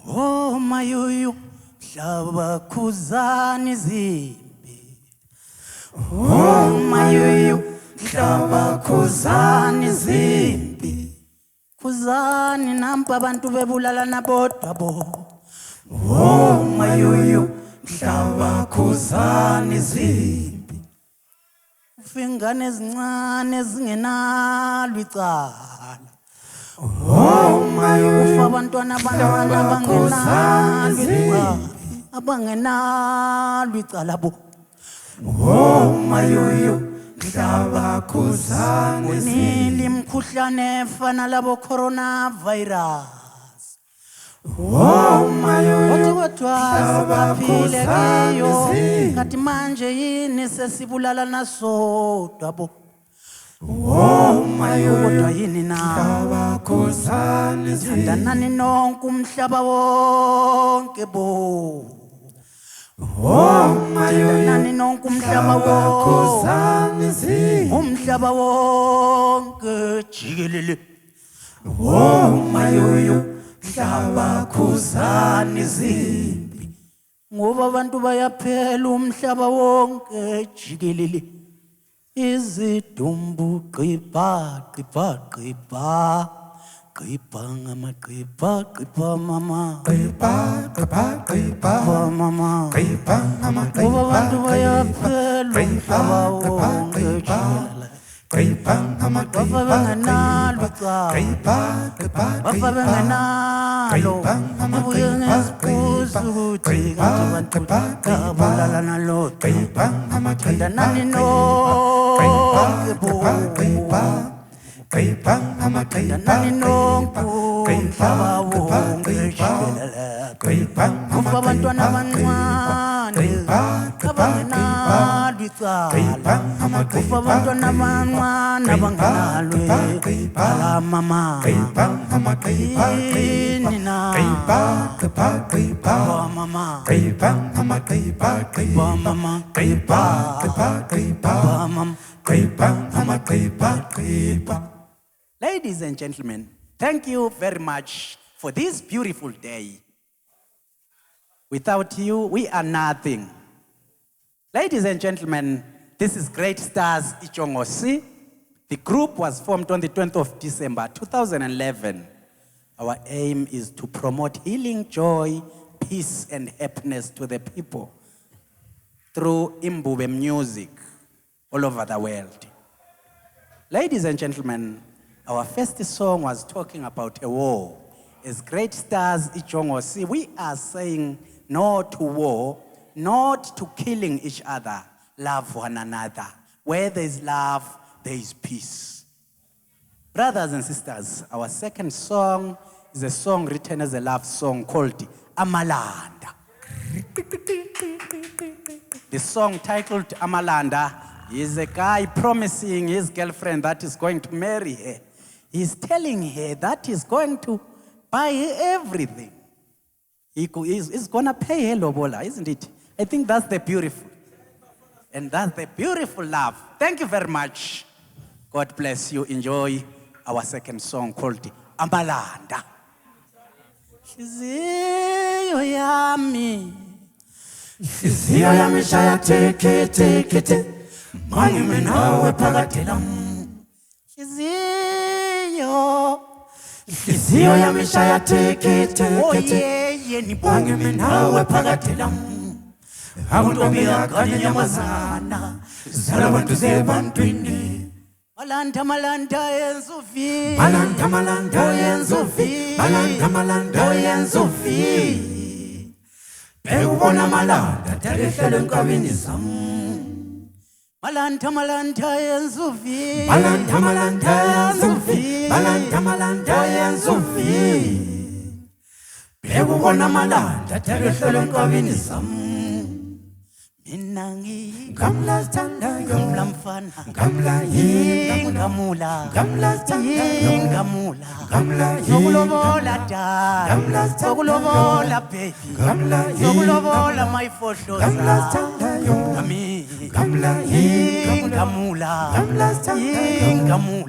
Oh mayuyu hlaba khuzani zimbi. Oh mayuyu hlaba khuzani zimbi. Khuzani nampa abantu bebulalana bodwa bo. Oh mayuyu hlaba khuzani zimbi. Ufingane ezincane ezingenalo icala. Oh mayuyu abantwana abangenalo icala bo. Oh mayuyu hlaba khuzani zimbi. Imkhuhlane efana labo coronavirus. Oh mayuyu hlaba khuzani zimbi. Kathi manje yini sesibulala nasodwa bo. Oh mayuyu hlaba khuzani zimbi. Danani nonke umhlaba wonke bo. Oh mayuyu hlaba khuzani zimbi. Umhlaba wonke jikelele. Oh mayuyu hlaba khuzani zimbi. Ngoba abantu bayaphela umhlaba wonke jikelele. Izidumbu qipha qipha qipha qipha ngamaqipha qipha mama qipha qipha qipha mama qipha ngamaqipha. Ngoba abantu bayaphela umhlaba wonke jikelele. Qipha ngamaqipha bengenalo icala. Qipha qipha qipha bengenalo. Ubuye ngesikuza ukuthi kanti abantu babulalana lo. Qipha ngamaqipha danani no. Qipha ngamaqipha danani nonke umhlaba wonke jikelele. Qipha ngamaqipha abantwana abancane abangenalo icala. Qipha ngamaqipha abantwana abancane abangenalo icala mama. Qipha ngamaqipha nina. Qipha qipha qipha mama. Qipha ngamaqipha qipha mama. Qipha qipha qipha mama. Qipha ngamaqipha qipha. Ladies and gentlemen, thank you very much for this beautiful day. Without you, we are nothing. Ladies and gentlemen, this is Great Stars Ichongosi. The group was formed on the 20th of December 2011. Our aim is to promote healing, joy, peace, and happiness to the people through Imbube music all over the world. Ladies and gentlemen, our first song was talking about a war. As Great Stars Ichongosi, we are saying no to war, not to killing each other. Love one another. Where there is love, there is peace. Brothers and sisters, our second song is a song written as a love song called Amalanda. The song titled Amalanda is a guy promising his girlfriend that he's going to marry her. He's telling her that he's going to buy her everything. He's going to pay her lobola, isn't it? I think that's the beautiful. And that's the beautiful love. Thank you very much. God bless you. Enjoy our second song called Amalanda. Hliziyo yami. Hliziyo yami shaya teke teke te. Mangime nawe phakathi lam. Hliziyo yami shaya teke teke te. Mangime nawe phakathi lam. Akuntombi yakanye nyamazana. Zala bantu zebantwini. Malanda malanda yenzuvi. Malanda malanda yenzuvi. Malanda malanda yenzuvi. Bewubona malanda telehlele enkabini zam. Malanda malanda yenzuvi. Malanda malanda yenzuvi. Malanda malanda yenzuvi. Bewubona malanda telehlele enkabini zam. Minangi gamla tanda gamla mfana gamla yin gamula gamla tanda gamula gamla yin zokulobola da gamla zokulobola baby gamla yin zokulobola my photos gamla tanda yo ami Gamla Gamula Gamula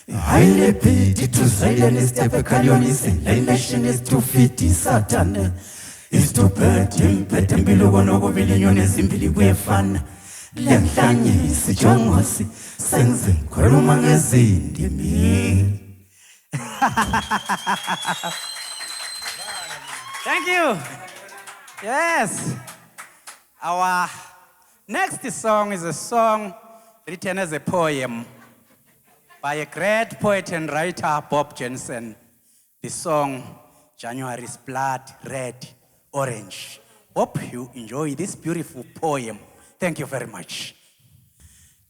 Haile piti to Zionist epicalionist, the nation is to fit Satan. Is to pet him, below no govilion simply way fun. Lemtani, Sijongosi, sings in Korumangazin, me. Thank you. Yes. Our next song is a song written as a poem by a great poet and writer, Bob Jensen. The song, January's Blood, Red, Orange. Hope you enjoy this beautiful poem. Thank you very much.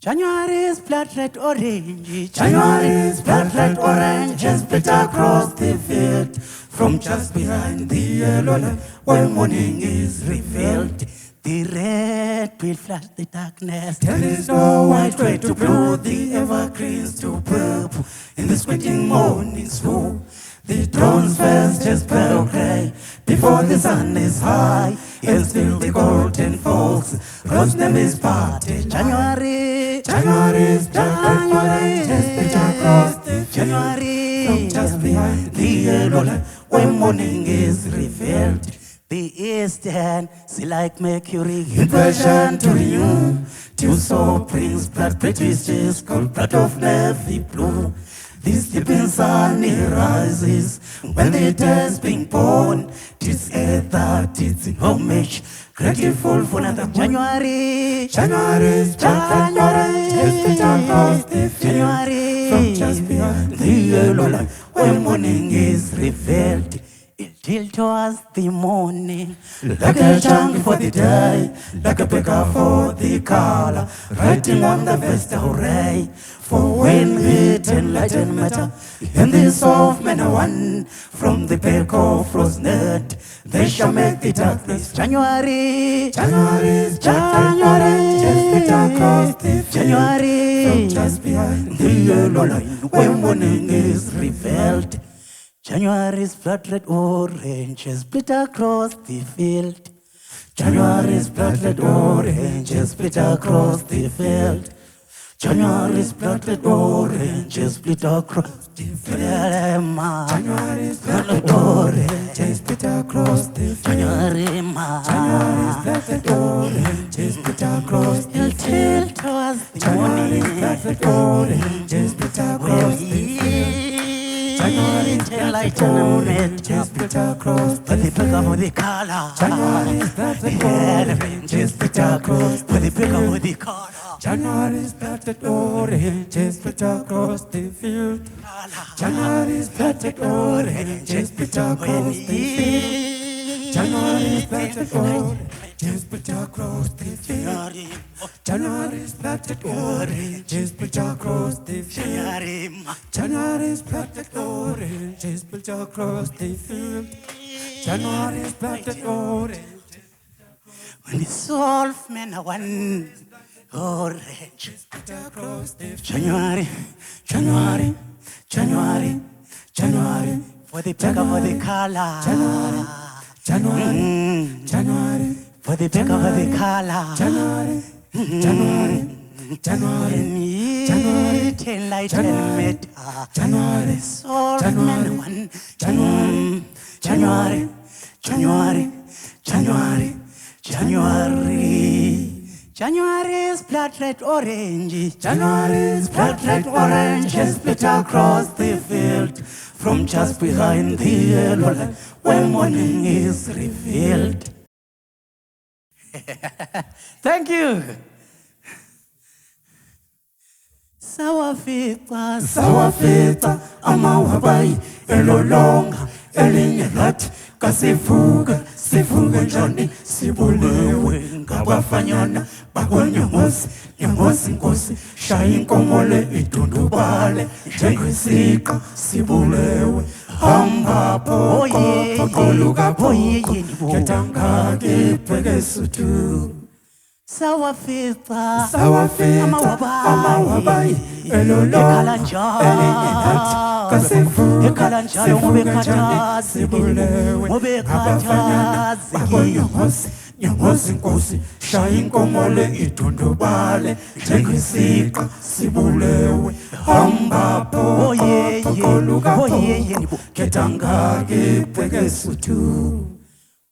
January's blood, red, orange. January's blood, red, orange, and split across the field. From just behind the yellow light, where morning is revealed. The red will flash the darkness. There is no white way to blue, the evergreens to purple. In the squinting morning snow, the drones first just pale gray. Before the sun is high, and still the golden folks. Rose name is parted. January's black orange has split across the January. From just behind the yellow light, when morning is revealed. The eastern sea like mercury, Inversion to renew, till so brings blood prejudice called blood of navy blue. This sleeping sun it rises when the day's being born. Tis that it's in homage, grateful for another January's January's black orange has split across the field. From just behind the yellow light, when morning is revealed. Till towards the morning, like a chunk for the day, like a picker for the color, writing on the vest hooray. For when heat and light and matter, in this of men are one, from the peak of frost net, they shall make the darkness. January's just split across the field. January, from just behind the yellow line, when morning is revealed. January's blood red orange has split across the field. January's blood red orange has split across the field. January's blood red orange has split across the field. January's blood red orange has split across the field. January's blood red orange has split across the field. Towards the January's morning, blood red orange has split across the field. enlightenment. just Peter Cross For the pick of the color. January's planted oranges, Peter Cross For the pick of the color. January's planted oranges, Peter Cross the field. January's planted oranges, Peter Cross the field. January's planted oranges, Peter Cross the field. January's planted oranges, Peter Cross the field. January's planted oranges, Peter Cross the field. January's planted oranges. When the solve men are one orange. Peter Cross the field. January, January, January, January. For the pick of the color. January, January, For the pick of the color. January, January, January, January, enlightenment. January, Solve January, men one. January, January, January, January, January. January's blood-red orange. January's blood-red oranges split across the field, from just behind the yellow line where morning is revealed. Thank you. Sawafika, Sawafika amawabayi elolonga elinye lathi kasivuka sivuke njani sibulewe ngabafanyana bakonyomosi nyomosi nkosi shaya inkomo le idundubale njengesiqa sibulewe hamba phoko qoluka phoko ketangake bhekesuthu Sawafika, Sawafika amawabayi elolonga elinye lathi kasivuka ekhala njalo ngoba ekhathazekile, ngoba ekhathazekile. Nyomosi nkosi shaya inkomo le idundubale njengesiqa sibulewe hamba phoko qoluka phoko ketangake bhekesuthu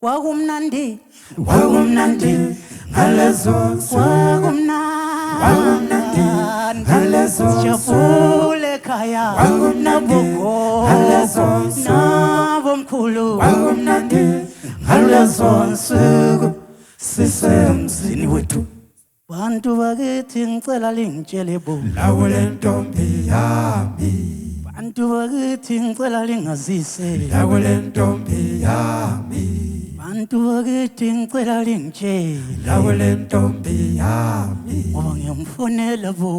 Kwakumnandi, wakumnandi ngalezo kwakumnandi, ngalezo sijabule ekhaya, wakumnandi ngalezo nabomkhulu, wakumnandi ngalezo nsuku sisemzini wethu bantu bakithi ngicela lingitshele bo, lawo le ntombi yami bantu bakithi ngicela lingazise, lawo le ntombi yami bantu bakithi ngicela lingitshele, lawo le ntombi yami ngoba ngiyamfonela bo,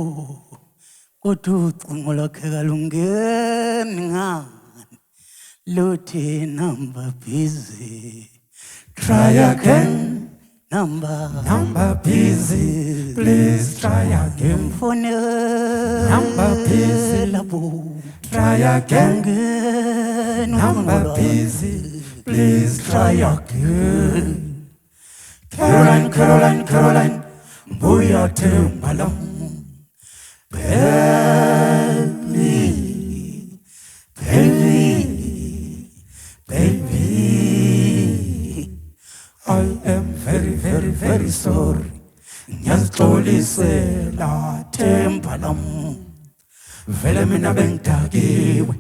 kodwa ucingo lwakhe kalungeni ngani, luthi number busy. try again Number busy please try again Number busy. labo, try again number busy please try again Caroline Caroline Caroline mbuya tembalam baby baby baby I am very very very sorry ngiyazixolisela tembalam vele mina bengidakiwe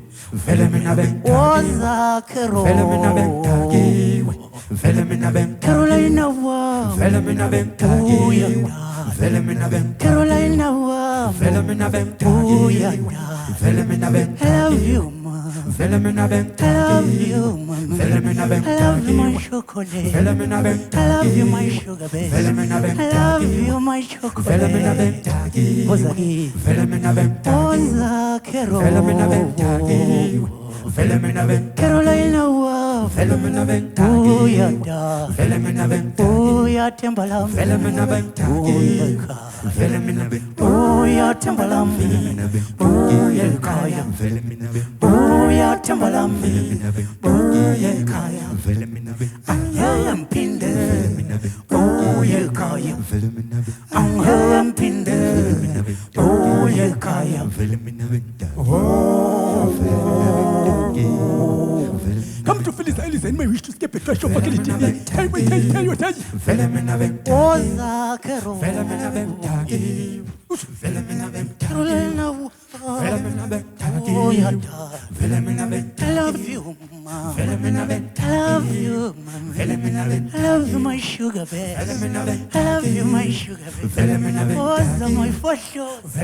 vele mina bengidakiwe Woza vele mina bengidakiwe vele mina bengidakiwe Carolina wa, vele mina bengidakiwe vele mina bengidakiwe Carolina wa, vele mina bengidakiwe vele mina I love bengidakiwe you ma, vele mina I love bengidakiwe you ma, vele mina I love you my bengidakiwe chocolate, vele mina I love you my bengidakiwe sugar baby, vele mina I love bengidakiwe you my vele mina chocolate. bengidakiwe Woza ki, vele mina bengidakiwe woza Carol, vele mina bengidakiwe vele mina bengidakiwe Carolina wa, vele mina uya bengidakiwe da, vele mina bengidakiwe uya tembalam, vele mina bengidakiwe vele mina bengidakiwe uya tembalam, uya kaya, uya tembalam, uya kaya, angaya mpinde, uya kaya, angaya mpinde, uya kaya. Come to Phyllis Ellis and may wish to skip a trash of facility. Tell you. vele mina bengidakiwe Woza Carol, vele mina bengidakiwe vele mina bengidakiwe Carolina wa, vele mina bengidakiwe uya da, love you, mama. I love you, mama. I love you, my sugar bear. I love you, my sugar bear. Oza my photos.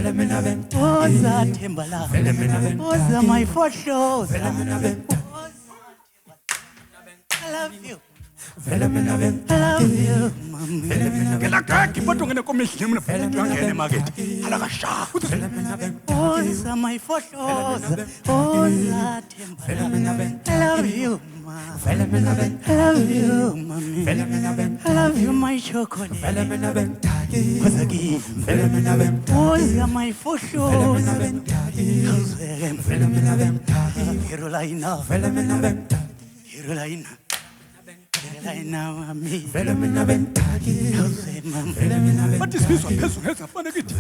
Oza Timbala. Oza my photos. I love you. I love you, mama. Ngelakaki kodwa ngene komishini mina futhi ngene emarket. Alakasha. Oza my photos. Oza Timbala. I love you, mama. I love you, mommy. I love you, my chocolate. Oza again. Oza my photos. Carolina. Carolina. Carolina, mommy. Bathi sibizwa phezulu ngezafana kithi.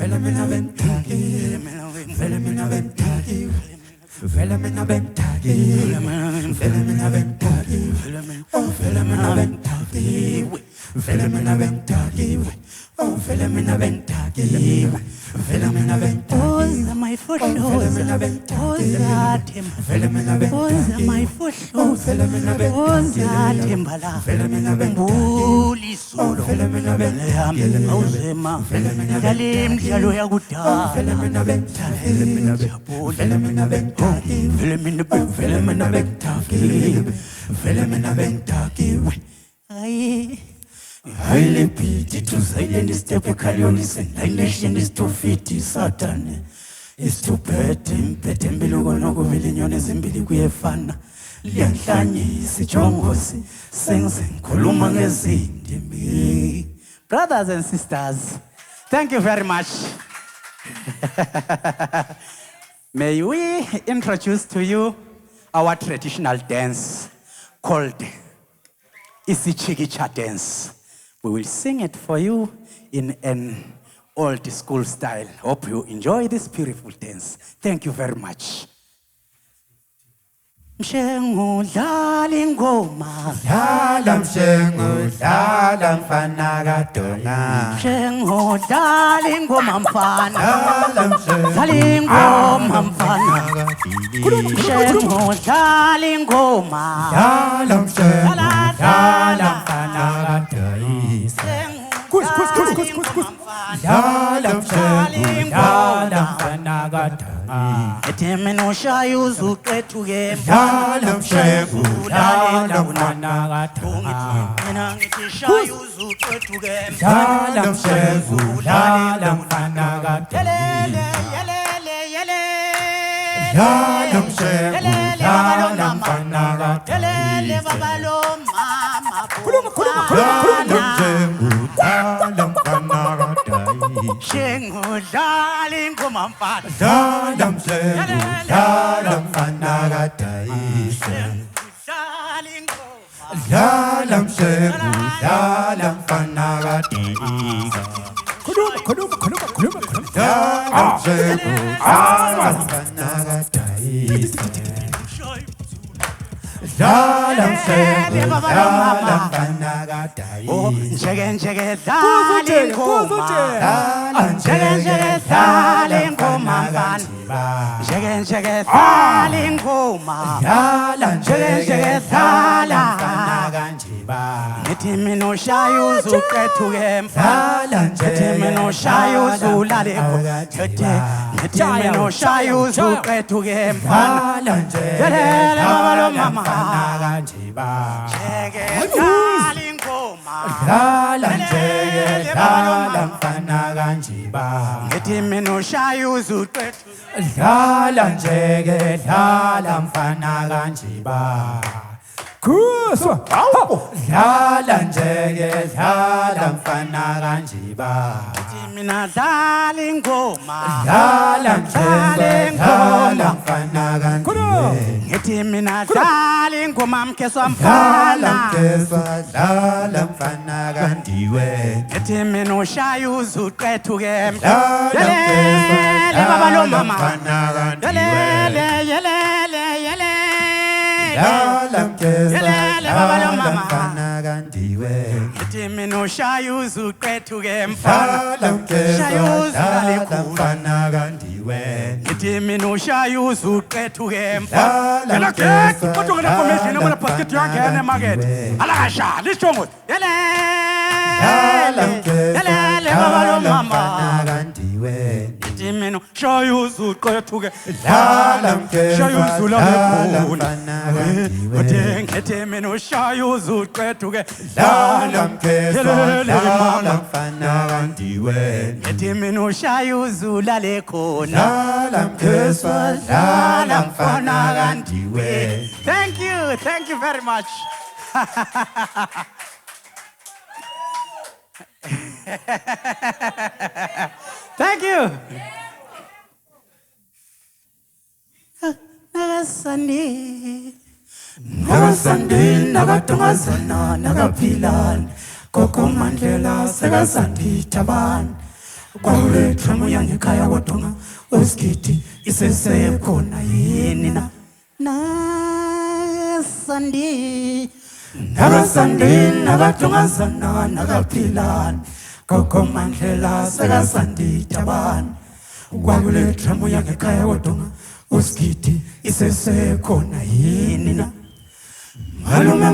Oza my photos. Oza Timbala. Oza my photos. Oza Timbala. Mbuli solo. Awuzema. Dale mdlalo yakudala. Aye. Highly pity to silent step Kalionis and nation is too fit Satan. Is too petty, Petembilogo Milliones and Billy Guefana. Liantlani, Sichongosi, sings Kolumangazin. Brothers and sisters, thank you very much. May we introduce to you our traditional dance called Isichikicha dance. We will sing it for you in an old school style. Hope you enjoy this beautiful dance. Thank you very much. Mshengu dlala ingoma. Dlala mshengu, dlala mfana kadona. Mshengu dlala ingoma mfana. Dlala mshengu, Dlala ingoma mfana. Mshengu dlala ingoma. dlala mshengu, dlala mfana kadona. Dlala mshengu, dlala mfana kadona. Etemeno shayuzu ketuge. Dlala mshengu, dlala mfana kadona. Mina ngithi shayuzu ketuge. Dlala mshengu, dlala mfana kadona. Yelele yelele yele. Dlala mshengu, dlala mfana kadona. Yelele babalo mama. Dlala mshengu, dlala mfana kadona. Shengu dlala ingoma mfana. Dlala mshengu, dlala mfana kadona. Dlala ingoma. Dlala mshengu, dlala mfana kadona. Dlala mshengu, dlala mfana kadona. Dlala mshengu, dlala mfana kadona. Njeke njeke dlala ingoma. Dlala Njeke njeke dlala ingoma mfana. Njeke njeke dlala ingoma. Dlala Njeke njeke dlala. mfana kanjiba. Ngithi mina ushayuzu ketuge mfana. Dlala Ngithi mina ushayuzu laleko. Ngithi mina ushayuzu ketuge mfana. Dlala nje, Yelele babalo mama. mfana kanjiba. Njeke dlala ingoma. Dlala nje, dlala mfana kanjiba. Ngithi mina ushayuzu ketuge. Dlala nje, dlala mfana kanjiba. Kuswa. Dlala nje, dlala mfana kanjiba. Mina dlala ingoma. Dlala nje, dlala mfana kanjiba. Ngithi mina dlala ingoma mkeswa Dlala mfana. mkeswa, dlala mfana kandiwe. Ngithi mina ushayuzu ketuge Dlala mkeswa, Yelele babalo dlala mama. mfana kandiwe. Yelele yelele yele. Dlala mkeswa, Yelele babalo dlala mama. mfana kandiwe. Ngithi mina ushayuza uqethuke Dlala mkezwa, Shayuza dlala lalikhulu. mfana kandiwe. Ngithi mina ushayuza uqethuke Dlala Yela mkezwa, gek, kodwa ngena formation yabona basket yangena emarket. Alakashali isijongo. Yele dlala mkezwa, Yele baba lo dlala mama mfana kandiwe. Ngithi mina ushayuza uqethuke Dlala mkezwa, Shayuza dlala lalikhulu mfana kandiwe. Kodwa ngithi mina ushayuza uqethuke Dlala mkezwa, Yelele dlala mama mfana kandiwe. Ngithi mina ushayuza ulale khona Dlala mkezwa, dlala mfana kandiwe. Thank you very much. Thank you. Nagasandi. Nagasandi, nagatongazana, nagaphilani. Koko Mandela, sekasandi tabani. Kwakuletha moya ngekhaya kodwa uskiti isesekhona yini na. Nagasandi. Nagasandi, nagatongazana, nagaphilani. Koko Mandela, sekasandi tabani. Kwakuletha moya ngekhaya kodwa uskiti isesekhona yini na. Malume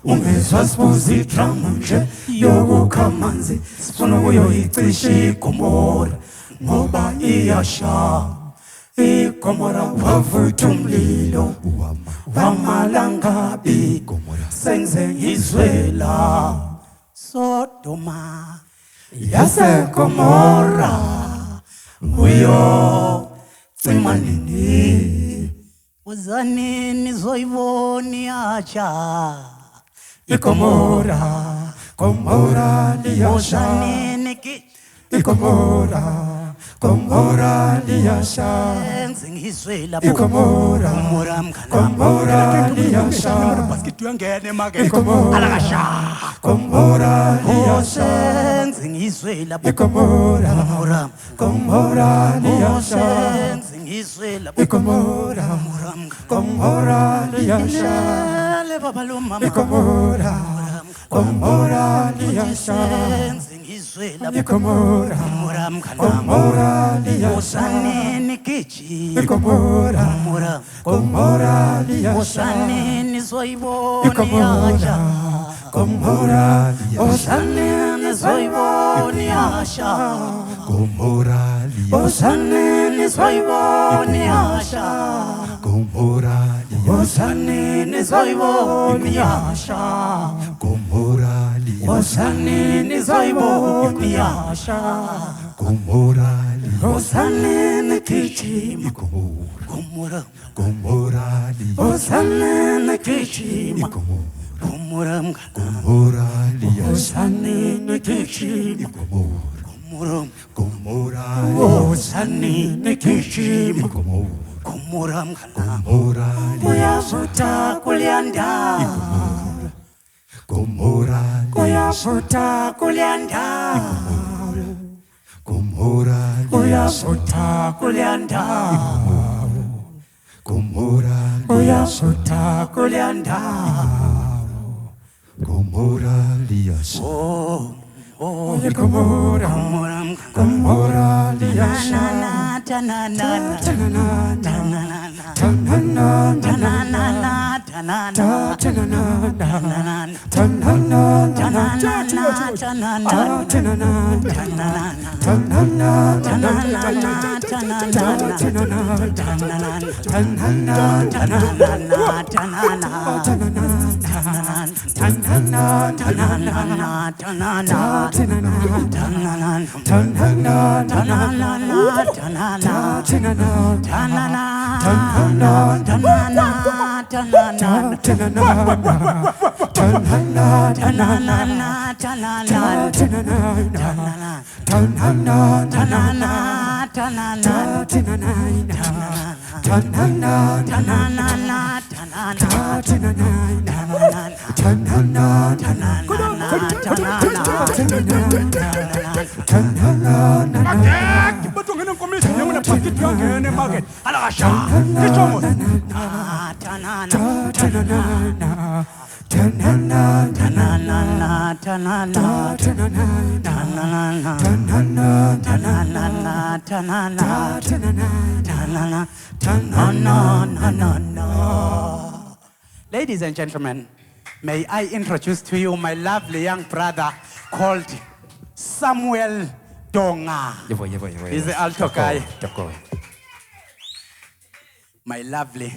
ungezwa sibuza idrama nje yokukha amanzi sifuna ukuyoyicisha igomora ngoba iyasha igomora wavutha umlilo wamalangabi senze ngizwela Sodoma. yaseGomora uyo cima nini Uzanini zoyiboni acha. igomora Gomora liyasha Uzanini ki. Gomora liyasha Ngizwe lapho. igomora Gomora mkhana. Gomora liyasha Basket yangena emarket. igomora Alakasha. Gomora liyasha Ngizwe lapho. igomora Gomora. Gomora liyasha Ngizwe lapho. igomora Gomora liyasha Le baba lo mama. igomora Gomora liyasha Ngizwe lapho. igomora Gomora mkhana. Gomora liyasha Uzanini kichi. igomora Gomora. Gomora liyasha Uzanini zoyiboni igomora acha. Gomora Uzanini zoyiboni acha. Gomora liyasha, Uzanini zoyiboni acha. Gomora liyasha, Uzanini zoyiboni acha. Gomora liyasha, Uzanini zoyiboni acha. Gomora liyasha, Uzanini kichima. Gomora, Gomora. Gomora liyasha, Uzanini kichima. Gomora, Gomora mkhana. Gomora liyasha, Uzanini kichima. Gomora, Gomora. Gomora Uzanini kichima. Gomora, Gomora mkhana. Gomora Uyavutha kulyanda. Gomora Uyavutha kulyanda. Gomora Uyavutha kulyanda. Gomora Uyavutha kulyanda. Gomora liyasha, igomora Gomora mkhana. Gomora liyasha Tanana, tanana tanana, tanana tanana, tanana, tanana tanana, tanana tanana, tanana, tanana tanana, But we're going to come in. amathikithi uyangena emarket alakasha ijongosi Ladies and gentlemen, may I introduce to you my lovely young brother called Samuel Donga. He's the alto guy. My lovely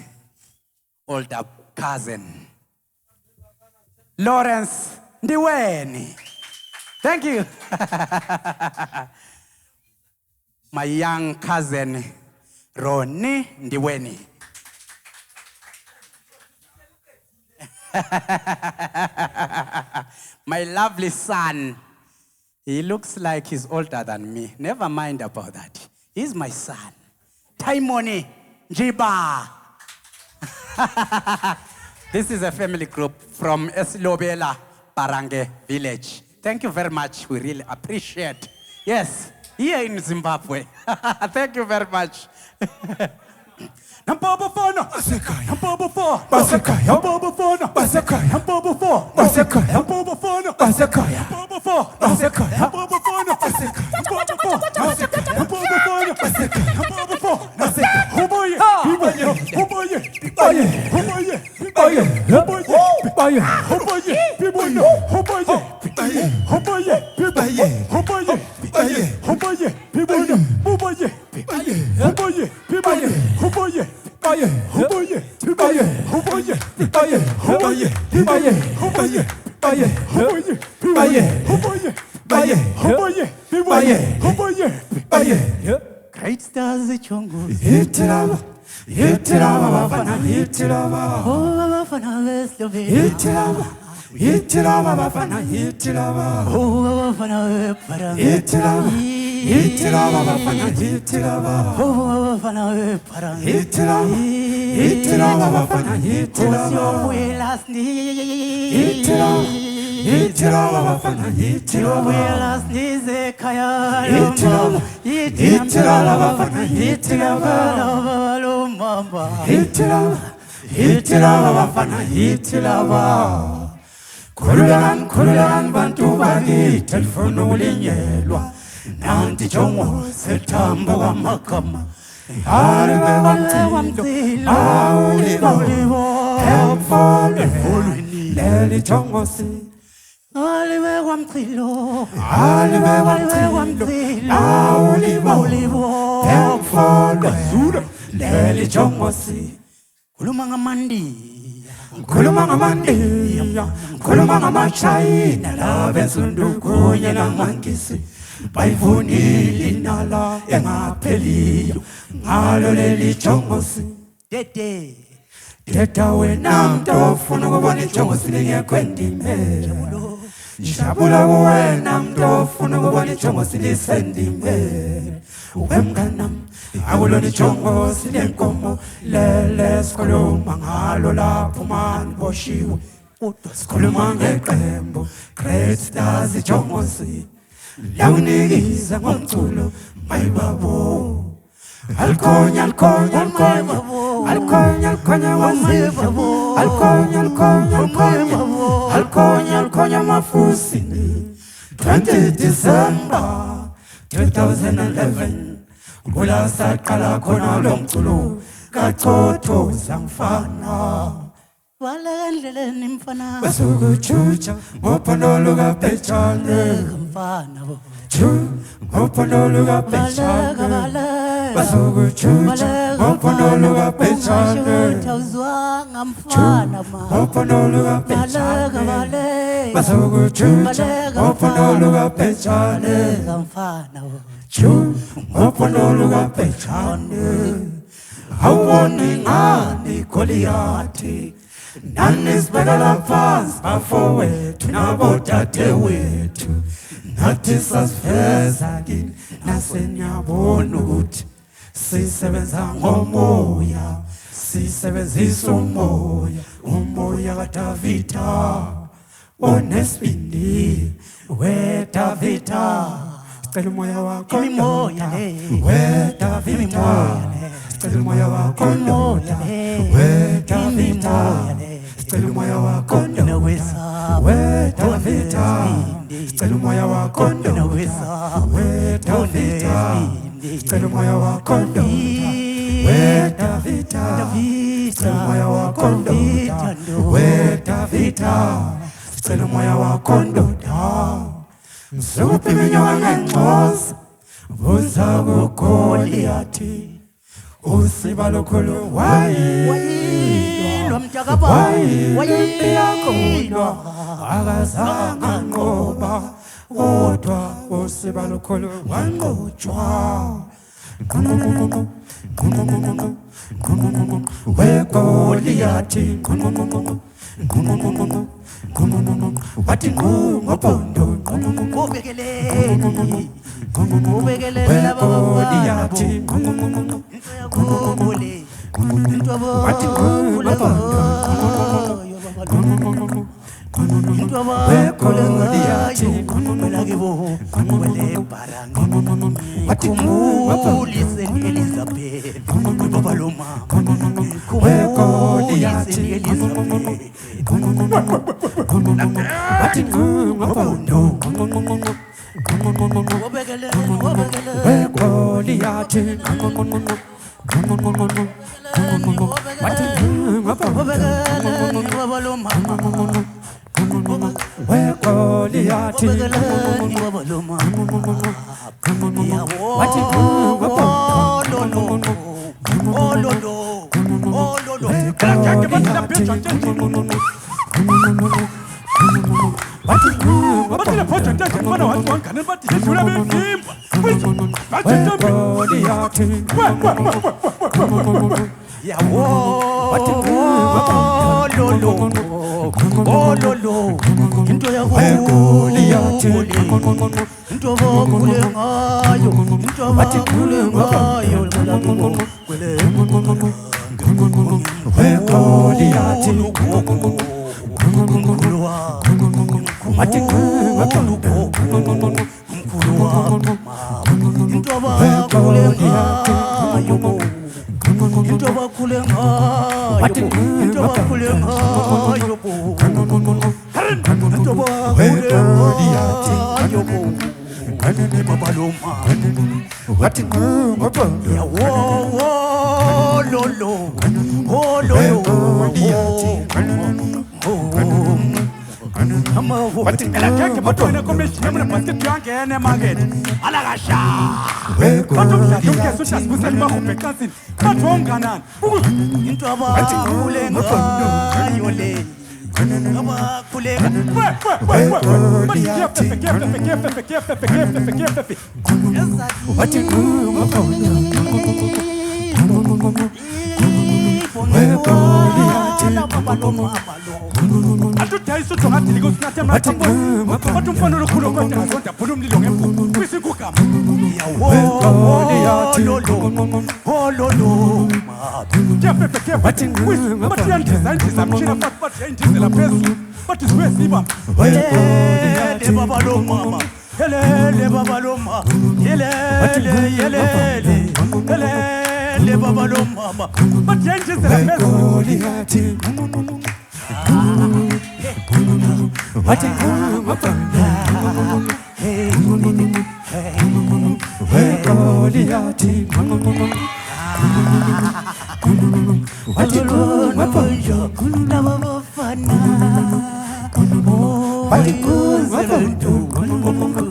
older cousin, Lawrence Ndiweni. Thank you. My young cousin, Ronnie Ndiweni. My lovely son, he looks like he's older than me. Never mind about that. He's my son. Taimoni Jiba. This is a family group from Esilobela, Parange village. Thank you very much. We really appreciate. Yes, here in Zimbabwe. Thank you very much. Nampobo fono Basekhaya. Nampobo fo Basekhaya. Nampobo fono Basekhaya. Nampobo fo Basekhaya. Nampobo fono Basekhaya. Nampobo fo Basekhaya. Nampobo fono Basekhaya. Nampobo fo Nampobo fono Basekhaya. Nampobo fo Basekhaya. Huboye Huboye Huboye Baye. Huboye Baye. Huboye Baye. Huboye Huboye Huboye Baye. Huboye Baye. Huboye Baye. Huboye Huboye Huboye Baye. Huboye Huboye Huboye Baye. Huboye Baye. Huboye Baye. Huboye Baye. Huboye Baye. Huboye Baye. Huboye Baye. Huboye Baye. Huboye Baye. Great stars, Chongo. Hitilava. Hitilava bafana hitilava. Oh, Bafana Westlove. Hitilava. Hitilava bafana hitilava. Oh, Bafana Parang. Hitilava. Hitilava bafana hitilava. Oh, Bafana Parang. Hitilava. Hitilava bafana hitilava. Last Hitilava. Hitilava bafana hitilava. last kaya. Hitilava. Hitilava bafana hitilava. Hitilava. Hitilava bafana hitilava. Khululan bantu baki telephone ulinyelwa nanti jongo sethambo kamakama halibe wamtilo awulibo emfolo leli jongo si Aliwe wamtilo. halibe wamtilo awulibo emfolo leli jongo si Kuluma ngamandi. Khuluma ngamandiya, khuluma ngamashayina labensundu kunye namangisi bayivunile inala engapheliyo ngalo leli jongosi Dede. Teta wena mntu ofuna ukubona ijongosi lingekho endimeni Njabula wena mntu ofuna ukubona ijongosi lisendimeni Wemnganam akulona ijongosi lenkomo lele sikhuluma ngalo lapho mani boshiwe Kodwa sikhuluma ngeqembu Great Stars ijongosi Lawunikiza ngomculo mayibabo Alcoña mafusi 20 December 2011 Kula saqala khona lo mculo kaChotho zangfana Wala endleleni mfana. Basukuchucha ngophondolo kaBhejane Mfana bo. ngophondolo kaBhejane Basukuchucha ngophondolo kaBhejane Tawuzwanga mfana ma. ngophondolo kaBhejane Basukuchucha ngophondolo kaBhejane Mfana bo. ngophondolo kaBhejane awoni ngani Goliathi nani sibekela phansi bafowethu nabodadewethu nathi sasiveza kini nasenyabona ukuthi sisebenza ngomoya sisebenzisa umoya kaDavida onesibindi weDavida sicela umoya wakho imimoya ndoda le wedavida sicela umoya wakho ndoda wedavida sicela umoya wakho ndoda wedavida sicela umoya wakho ndoda wedavida sicela umoya wakho ndoda wedavida sicela umoya wakho ndoda wedavida sicela umoya wakho ndoda mhluphi iminyaka ngenxosa buza kuGoliathi usiba lokhulu wayilwa mntakaba wayilwa akazange anqoba kodwa usiba lokhulu wanqotshwa weGoliathi wathi ngumpondo ubekelele laba weGoliathi wathi ngumpondo weGoliathi wathi Khumulise Elizabeth baba loma weGoliathi wathi ngumpondo weGoliathi wathi baba loma weGoliathi baba loma wathi Batile project yakhe mfana wathi wangane bathi idlula bevimba. weGoliathi into yakho weGoliathi into bakule ngayo into bakule ngayo weGoliathi wathi into bakule ngayo into bakule ngayo into bakule ngayo weGoliathi baba loma wathi ngumpondo Wathi elakhe batwana komishini mna basket yangene market. Alakasha. Bathu mdlala umkheso uJasibuse libahubhe cansini. Bathu onganani. into abakule ngayo le abakule wathi ngumpondo weGoliathi atudayisa ujongadilika usinathe mnathambona bathi umfana olukhulu kodwa ngazonda phula umlilo ngemfuyo kwisikugama weGoliathi bathi yandiza mtshina fathi bathi yayindizela phezulu bathi zibuye ziba weGoliathi baba lomama helele baba loma helele baba lomama bathi yayindizela phezulu weGoliathi wathi ngumpondo weGoliathi wathi ngumpondo nabafana wathi ngumpondo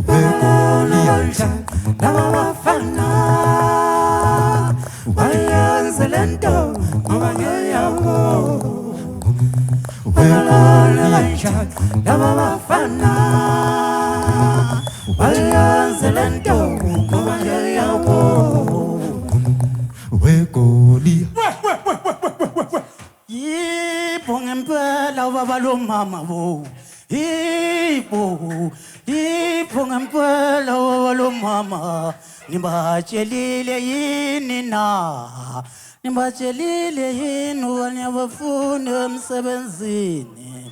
weGoliathi nabafana bayanzela nto ngoba ngeyakho weGoliathi nabafana bayanzela nto ngoba ngeyakho weGoliathi yibo ngempela baba lomama bo yibo ngempela baba lomama nibatshelile yini na nibatshelile yini abanye abafundi emsebenzini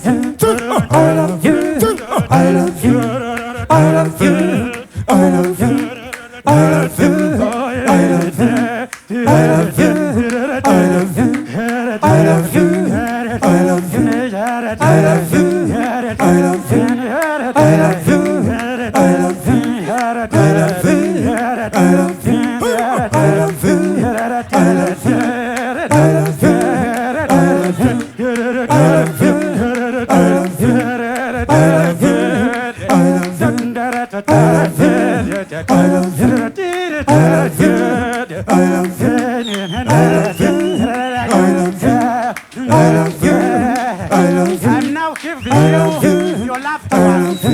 I'm now giving you your loved ones.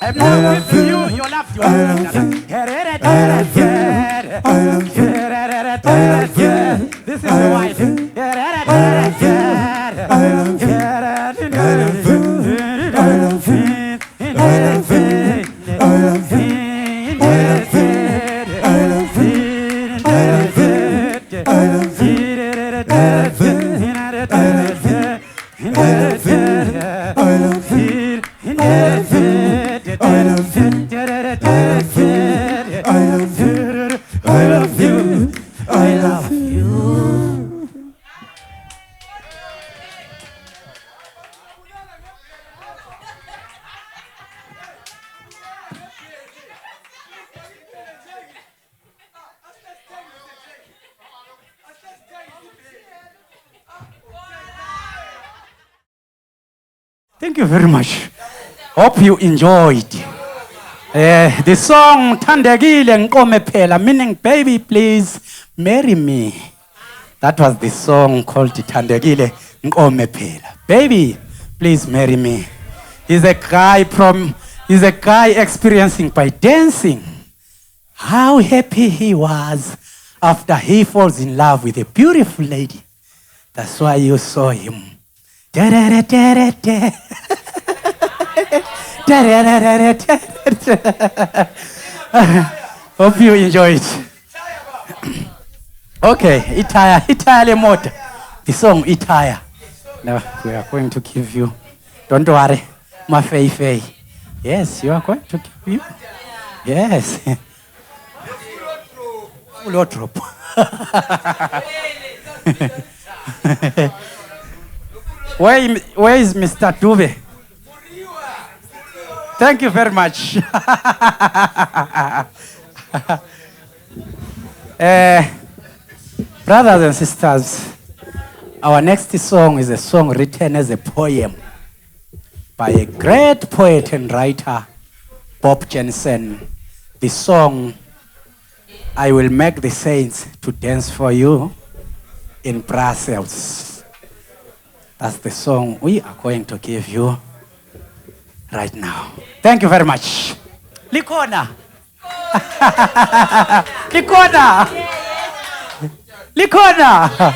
I'm now giving you your loved ones. This is your wife. Thank you very much. Hope you enjoyed. The song Thandekile Ngikome Phela, meaning baby please marry me. That was the song called Thandekile Ngikome Phela. Baby, please marry me. He's a guy experiencing by dancing how happy he was after he falls in love with a beautiful lady. That's why you saw him. Hope you enjoy it. Okay, Itaya le motor. The song Itaya. Now we are going to give you. Don't worry, my Fei. Yes, you are going to give you. Yes. Full drop. Where is Mr. Dube? Thank you very much. Brothers and sisters, our next song is a song written as a poem by a great poet and writer, Bob Jensen. The song, I Will Make the Saints to Dance for You in Brussels. That's the song we are going to give you right now. Thank you very much. Likona. Likona. Likona.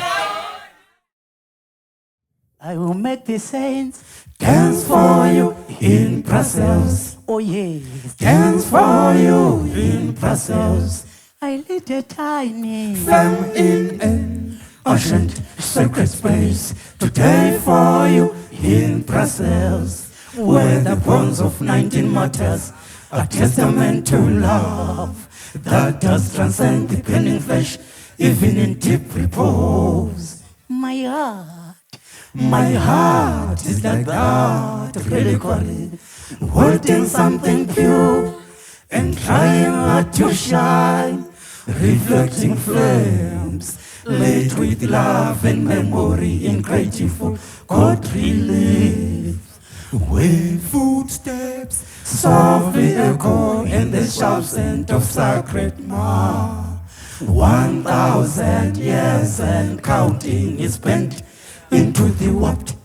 I will make the saints Dance for you in Brussels. oh yes. Dance for you in Brussels. I lit a tiny Flame in an ancient sacred space. Today for you in Brussels. Where the bones of 19 martyrs are testament to love that does transcend the burning flesh, even in deep repose. my heart. My heart is like that of reliquary, holding something pure and trying hard to shine, reflecting flames lit with love and memory in grateful cold relief. Where footsteps softly echo in the sharp scent of sacred myrrh. 1,000 years and counting is spent into the warped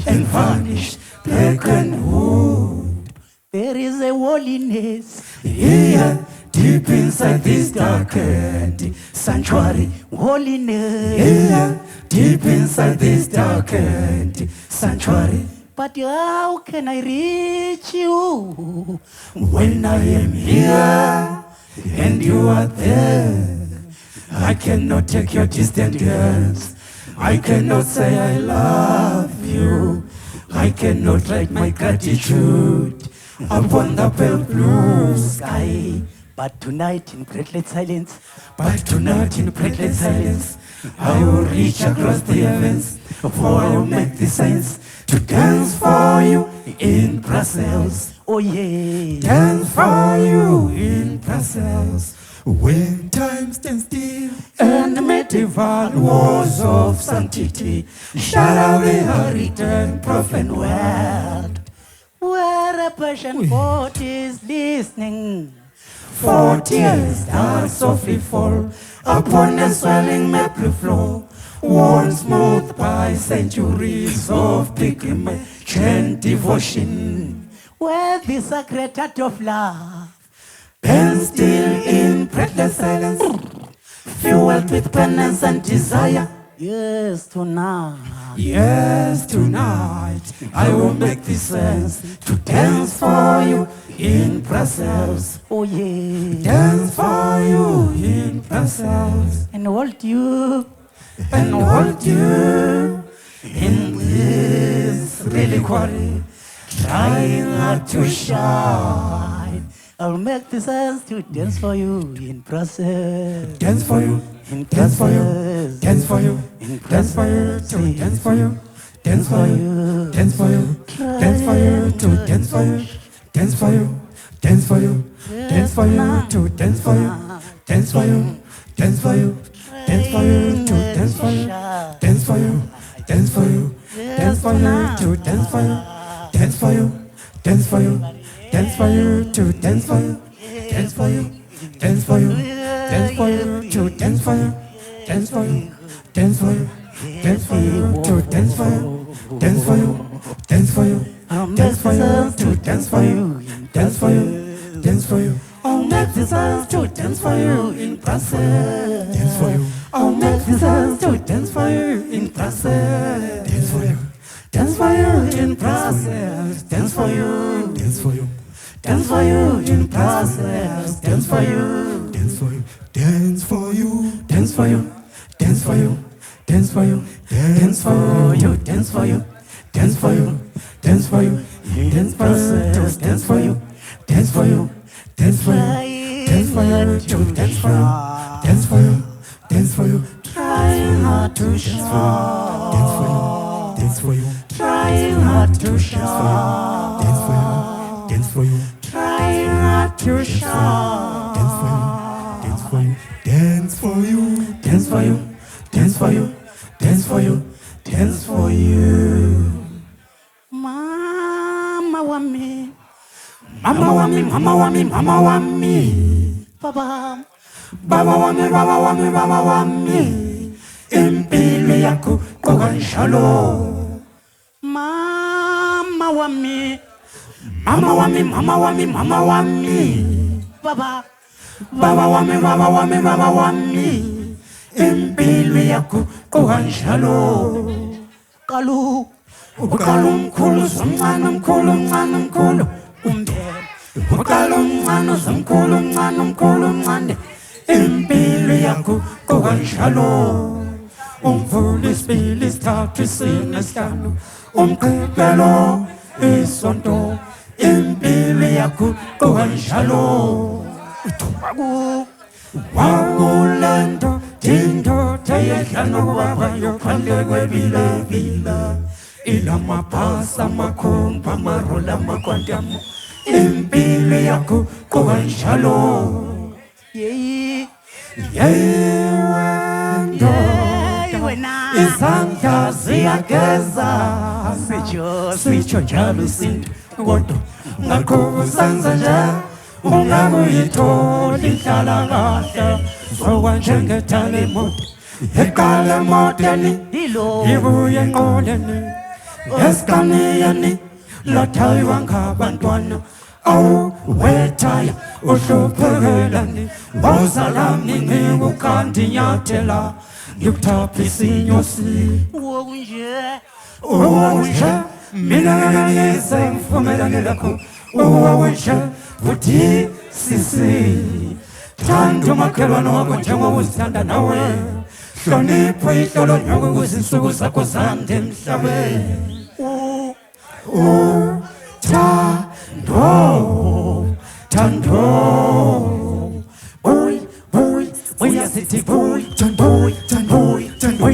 and varnished blackened wood. There is a holiness Here, deep inside this darkened sanctuary. holiness. Here, deep inside this darkened sanctuary. But how can I reach you? When I am here and you are there, I cannot take your distant hands. I cannot say I love you. I cannot write my gratitude upon the pale blue sky. But tonight in breathless silence, But tonight in breathless silence, I will reach across the heavens, for I will make the saints to dance for you in Brussels. Oh yeah. Dance for you in Brussels. When time stands still, And the medieval wars of sanctity shall out the hurricane prophet world. Where a Persian court is listening. 40 years that softly fall upon the swelling maple floor, worn smooth by centuries of pilgrimage and devotion. Where the sacred art of love. And still in breathless silence, fueled with penance and desire. Yes, tonight. Yes, tonight I will make this sense to dance for you in Brussels. Oh yeah. Dance for you in Brussels. And hold you. And hold you in this reliquary, trying hard to shine. I'll make the sense to dance for you in process. Dance for you, dance for you, dance for you, dance for you, to dance for you, dance for you, dance for you, dance for you, to dance for you, dance for you, dance for you, dance for you, to dance for you, dance for you, dance for you, dance for you, to dance for you, dance for you, dance for you, dance for you, to dance for you, dance for you, dance for you, dance for you, to dance for you, dance for you, dance for you, dance for you, to dance for you, dance for you, dance for you, dance for you, to dance for you, dance for you, dance for you, dance for you, to dance for you, dance for you, dance for you. I'll make this dance to dance for you in Brussels. dance for you, I'll make this dance to dance for you in Brussels. dance for you, Dance for you in Brussels. Dance for you. dance for you, Dance for you in Brussels. Dance for you. dance for you, dance for you, Dance for you. Dance for you. Dance for you. Dance for you. Dance for you. Dance for you. Dance for you. Dance for you. Dance for you. Dance for you. Dance for you. Dance for you. To dance for you. Dance for you. Dance for you. Trying hard to show. dance for you, dance for you, Trying hard to show. dance for you, dance for you, Trying hard to show. dance for you, dance for you, dance for you, Dance for you. Dance for you. Dance for you. Dance for you. Mama wami. Mama wami, mama wami, mama wami. Baba. Baba wami, baba wami, baba wami. Impilo yakho qokanjalo. Mama wami. Mama wami, mama wami, mama wami. Baba. Baba wami, baba wami, baba wami. Impilo yakho qokanjalo. Kalu. Uqala umkhulu somncane umkhulu umncane umkhulu. Umbele. Uqala umncane uzomkhulu umncane umkhulu umncane. Impilo yakho qokanjalo. Umvula isibili isithathu isine isihlanu. Umqibelo isonto. Impilo yakho qokanjalo. Aku. Wawulento indoda yedlana kwabayo phandle kwebilabila. Ilamabhasa amakhomba amarola amakwantamu. Impilo yakho qokanjalo. Yeyi. Yewe ndoda Wena. izandla ziyageza. Sitsho njalo isintu kodwa ngakho usenza nje ungakuyitholi inhlalakahle. Zokwanjengethala emoto eqala emoteni Hilo. ibuye enqoleni esikaniyeni lathaywa ngabantwana. Awu wethaya uhluphekelani wozalami ngikukanti nyathela ngikuthaphisa inyosi. Wokunje. Uwawunje mina ngangise ngivumelane lakho. Uwawunje futhi sisi thanda umakhelwane wakho njengokuzithanda nawe. Hlonipha ihlolo nyoko ukuze insuku zakho zande emhlabeni. Thando, thando. Boy, boy, uyasithi boy, boy, boy, boy, boy,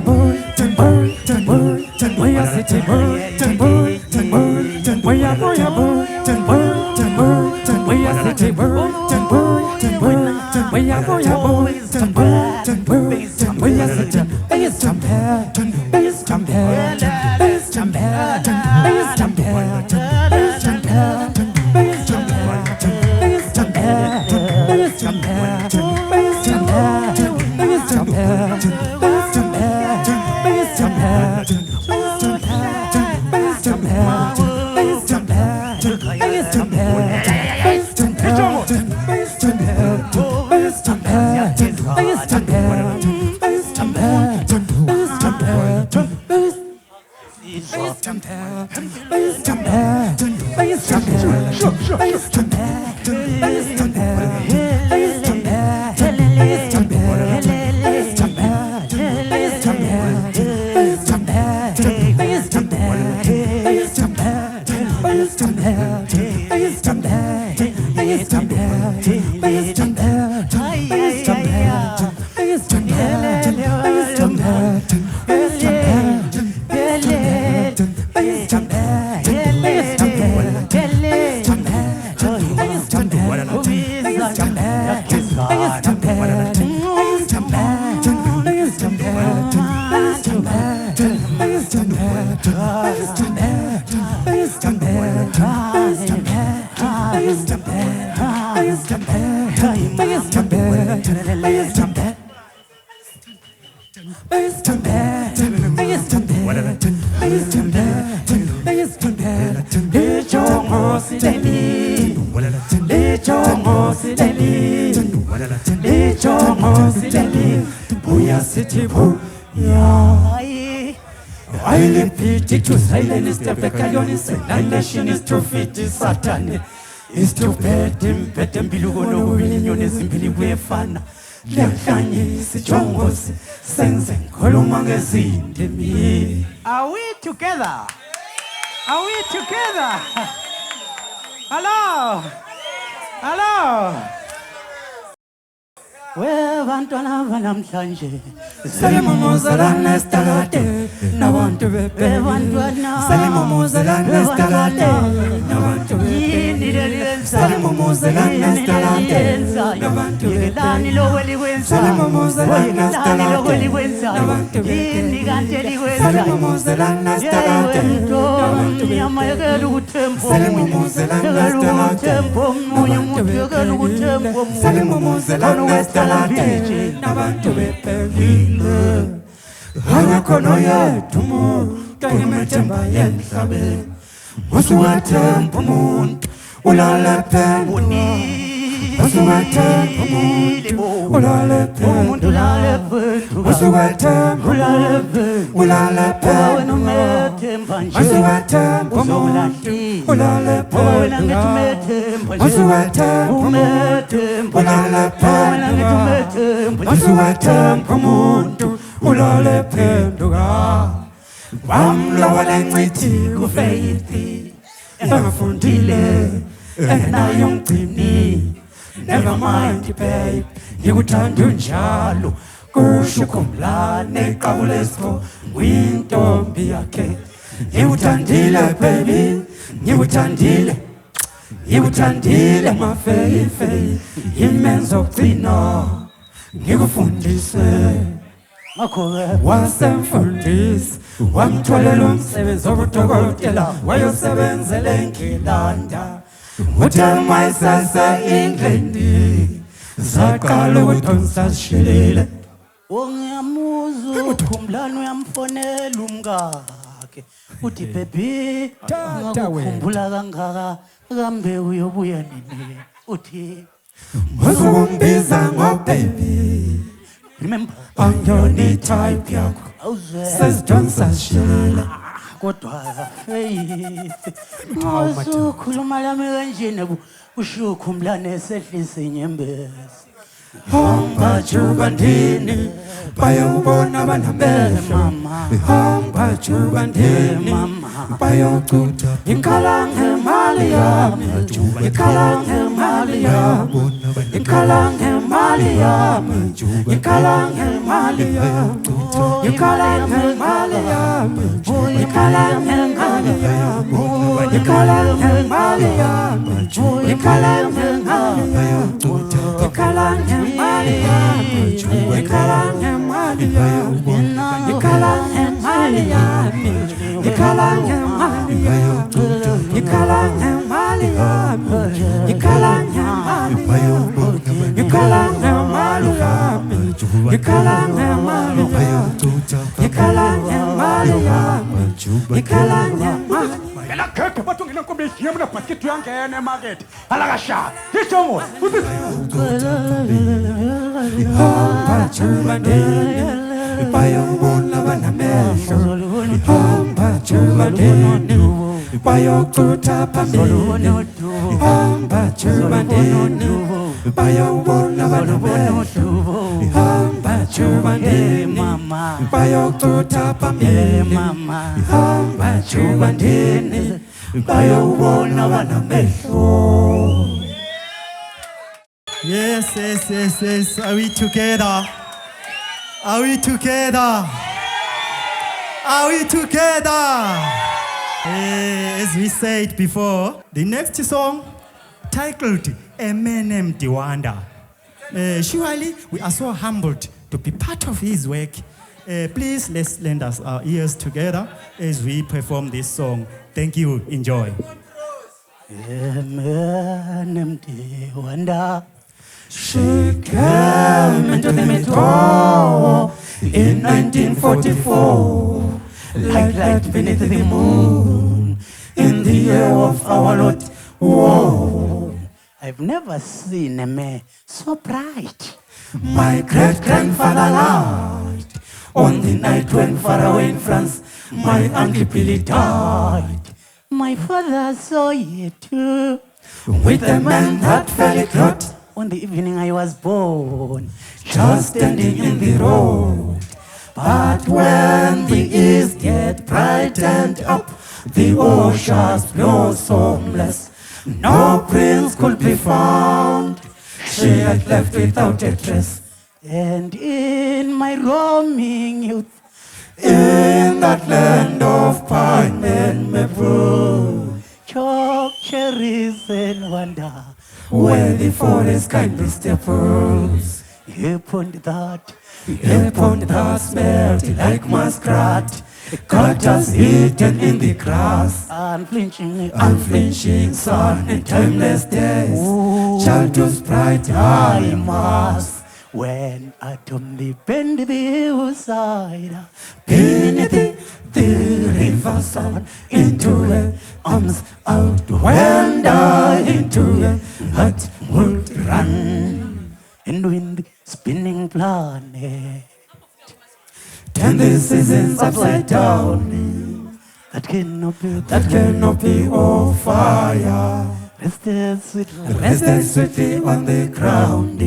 boy, boy, uyasithi boy, boy, boy, boy, boy, boy, Satan is to bet him, bilugono winyone zimbili kwefana Liyahlanyi sijongosi senze ngikhuluma ngezinde mi. Are we together? Are we together? Hello? Hello? Webantwana banamhlanje salimumuzalana esitakade nabantu bebantwana salimumuzalana esitakade nabantu bebantwana salimumuzalana esitakade nabantu bebantwana salimumuzalana esitakade nabantu bebantwana salimumuzalana esitakade nabantu bebantwana salimumuzalana esitakade salimumuzalana esitakade nabantu bephelile akakhono yethu umuntu ayimethemba yemhlabeni usuwathemba umuntu ulala phendula usuwathemba umuntu ulala phendula usuwathemba ulala phendula usuwathemba umuntu ulala phendula usuwathemba ulala phendula usuwathemba umuntu ulala phendula wamlowa lencithi kufeyithi engafundile engenayo umgcini never mind babe ngikuthanda unjalo kusho uKhumlane Qabulesipho uyintombi yakhe ngikuthandile baby ngikuthandile mafeyifeyi imenzo gcina ngikufundise wasemfundisi wamtholela umsebenzi wobudokotela wayosebenzela eNgilanda uthelma isasa England zaqala ukudonsa sishilile Ongiyamuza uKhumlane uyamfonela umkakhe uthi baby ngakukhumbula kangaka kambe uyobuya nini uthi uzumbiza ngobaby remember angiyoni type yakho sezidonsa sishilile kodwa usukhuluma lami kanjena usho uKhumlane esehlisa inyembezi Hambajuba ndini bayobona abanambele mama Hambajuba ndini bayocuta Inkalange mali yami Inkalange mali yami Inkalange mali yami Inkalange mali yami Inkalange mali yami Inkalange mali yami Ikalang Malayam, Ikalang Malayam, Ikalang Malayam, Ikalang Malayam, Ikalang Malayam, Ikalang Malayam, Ikalang Malayam, Ikalang Malayam, Ikalang Malayam, Ikalang Malayam, Ikalang Malayam, Ikalang Malayam. Ela keke batu ngina kombe yamna paketu yanke ene market. Alagasha. Hichomo. Yes, yes, yes, yes. Are we together? Are we together? Are we together? As we said before, the next song titled M&M Diwander. Surely we are so humbled to be part of his work. Please let's lend us our ears together as we perform this song. Thank you. Enjoy. M&M Diwander. She came into the metro in 1944, like light beneath the moon, in the year of our Lord. Whoa. I've never seen a man so bright. My great-grandfather lied on the night when far away in France, my Uncle Billy died. My father saw it too. With a man that fell clot On the evening I was born, just standing in the road. But when the east gate brightened up, the oceans blossomless, no prince could be found. She had left without a trace. and in my roaming youth, In that land of pine and maple, chalk cherries and wonder, where the forest kindly staples, upon that upon that smelt like muskrat, cutters hidden in the grass, unflinching, unflinching sun and timeless days, shall to bright I must. when out on the bend the hillside, Beneath the riverside, into her arms out, when I into her heart would run. and wind spinning planet Turn the seasons upside down, that cannot be that cannot be on fire, rested sweetly rested sweetly on the ground.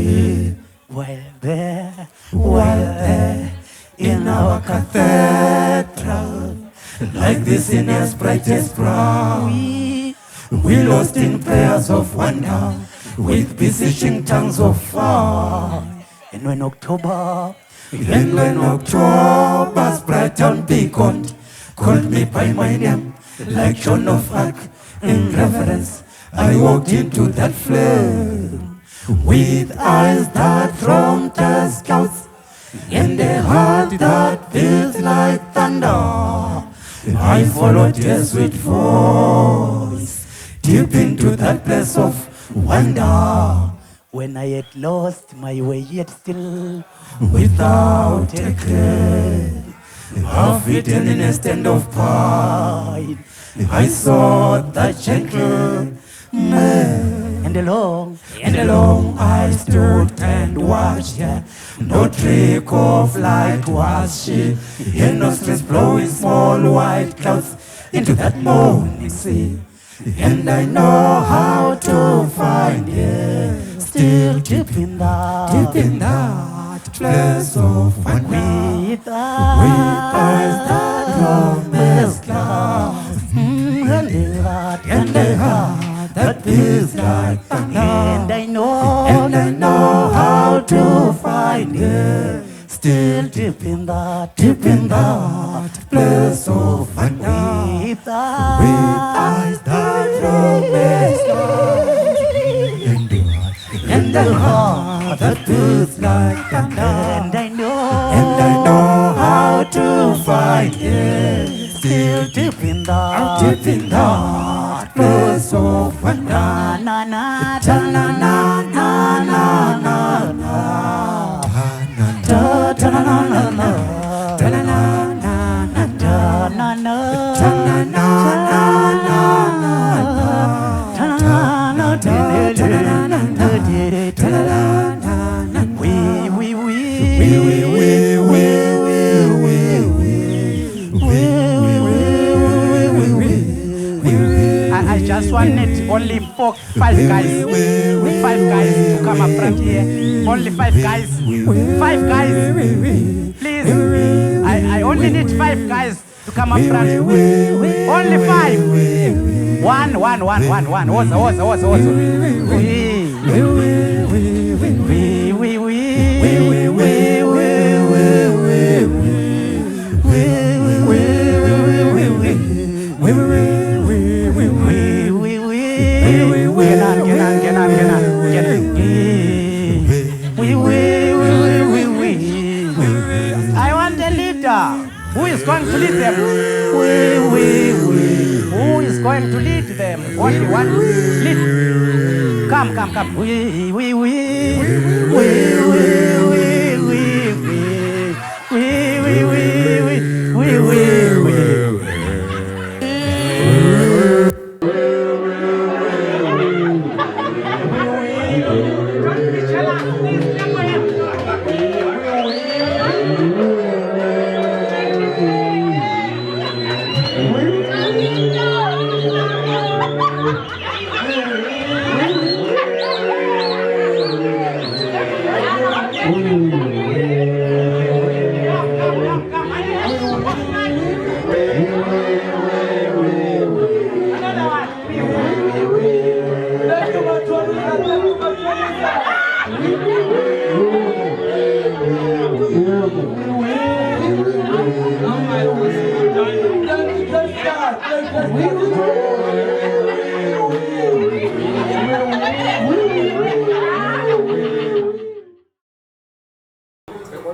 while there, While there in our cathedral, like the sinner's brightest brow, we lost in prayers of wonder, with beseeching tongues of fire. and when October And when October's bright and beacon called me by my name, like John of Arc, in reverence, I walked into that flame, with eyes that roamed as scouts, and a heart that beats like thunder. I followed her sweet voice, deep into that place of wonder, when I had lost my way yet still without a claim, half hidden in a stand of pine, I saw that gentle man, and along and along I stood and watched her. No trick of light was she, her nostrils blowing small white clouds into that morning sea. And I know how to find her, still deep in that place of wonder, with with eyes that roam as clouds, and and a heart that beats like thunder. and I know And I know how to find her, Still deep in that place of wonder, with eyes that promise and a heart that beats like thunder. And I know how to fight it. Still deep in that place of wonder. Na na na na na na na na na. Da da na na na na. Da na na na na da na na. Da na na na na na. Da na na da da na na na. Da na na na na. We. I just wanted only 5 guys. 5 guys to come up front here. Only 5 guys. 5 guys. Please. I only need 5 guys to come up front. Only 5. One. I want a leader. Who is going to lead them? Who is going to lead them? Only one. Lead. Come.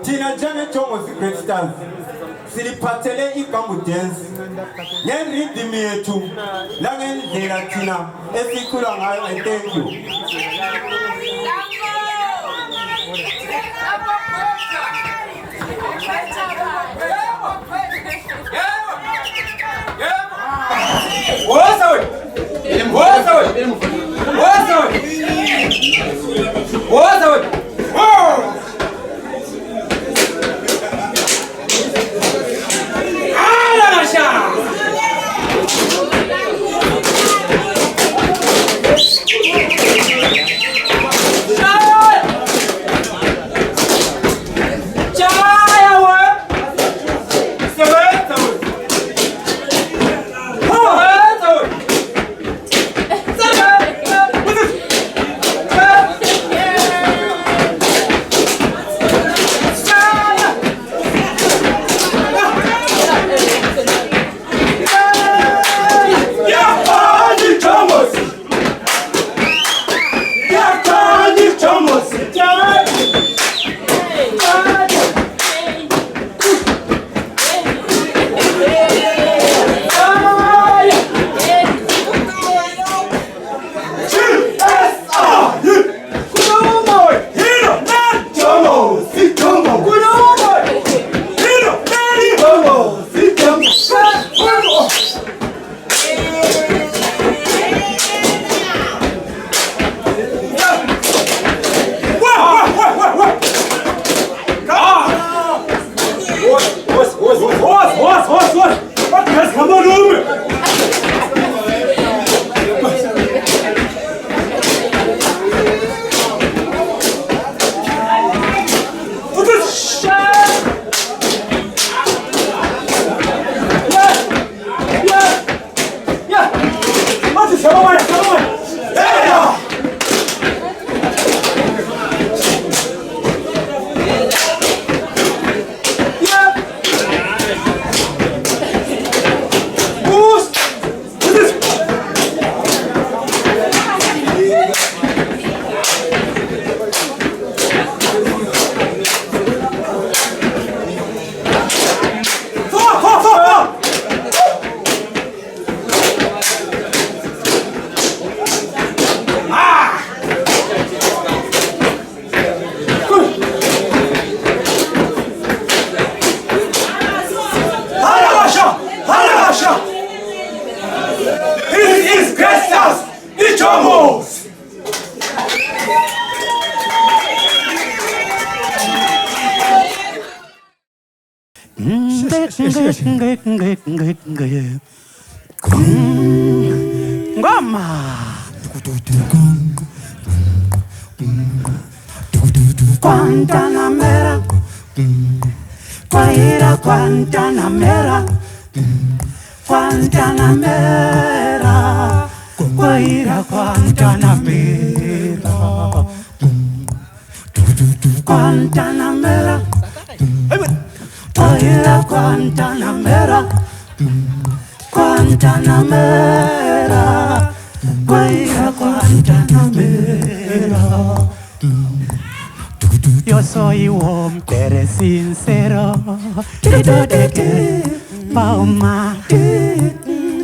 Tina Janet Thomas Great Stars. Silipatele ikambu dance. Ngen rhythm yetu. Langen hera Tina. Esikula ngayo and thank you. Ngoma. Guantanamera, Guaira Guantanamera, Guantanamera, Guaira Guantanamera, Guantanamera, Guaira Guantanamera, Guantanamera, Guaira Guantanamera. Yo soy un hombre sincero, de que Pauma,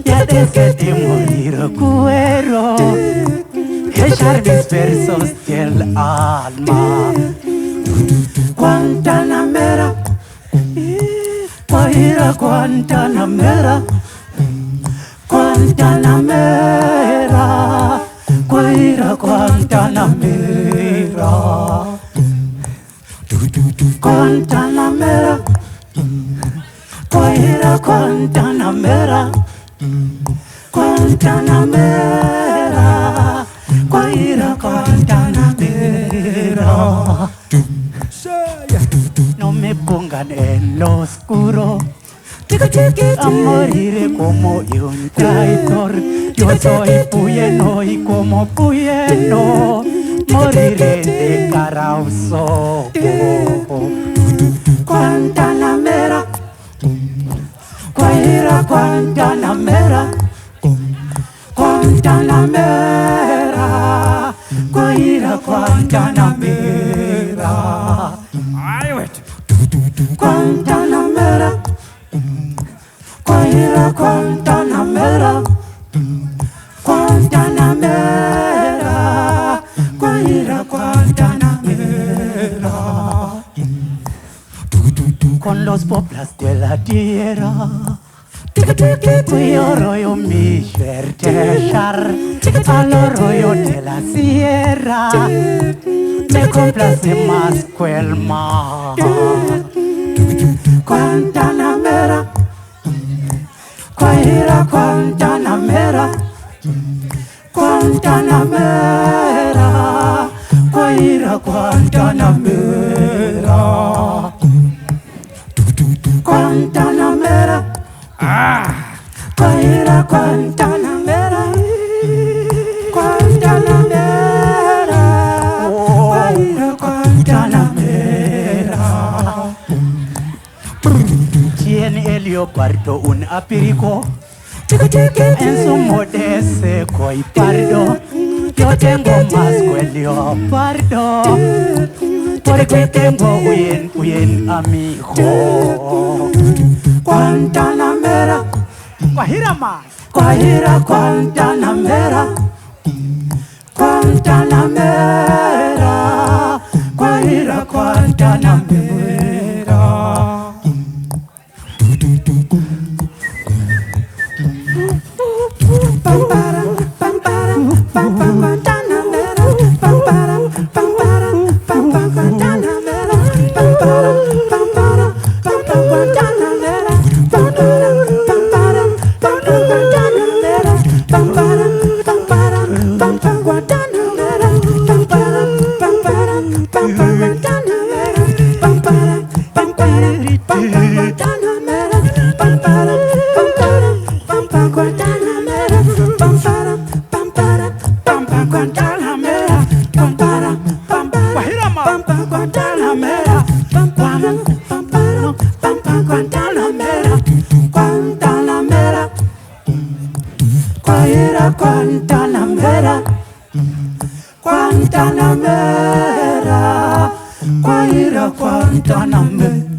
ya desde de morir cuero, echar mis versos del alma. Guantanamera, Guaira Guantanamera, Guantanamera, Guaira Guantanamera, Guantanamera, Guaira Guantanamera, Guantanamera, Guaira Guantanamera. No me pongan en lo oscuro a morir como un traidor. Yo soy puyeno y como puyeno moriré de cara a un sol. Guantanamera, Guaira Guantanamera, Guantanamera, Guaira Guantanamera, Guantanamera, Guaira Guantanamera, Guantanamera, Guaira Guantanamera. Con los poblas de la tierra yo rollo mi suerte, al rollo de la sierra me complace más que el mar. Guantanamera, Guaira Guantanamera, Guantanamera, Guaira Guantanamera, Guantanamera, Guaira Guantanamera, Guantanamera, Guaira Guantanamera. Tiene el leopardo un apirico en su mote seco y pardo. Yo tengo más que el leopardo porque tengo un amigo. Guantanamera, Guajira más. Guaira Guantanamera, Guantanamera, Guaira Guantanamera. Guantanamera, Guantanamera, Guaira Guantanamera.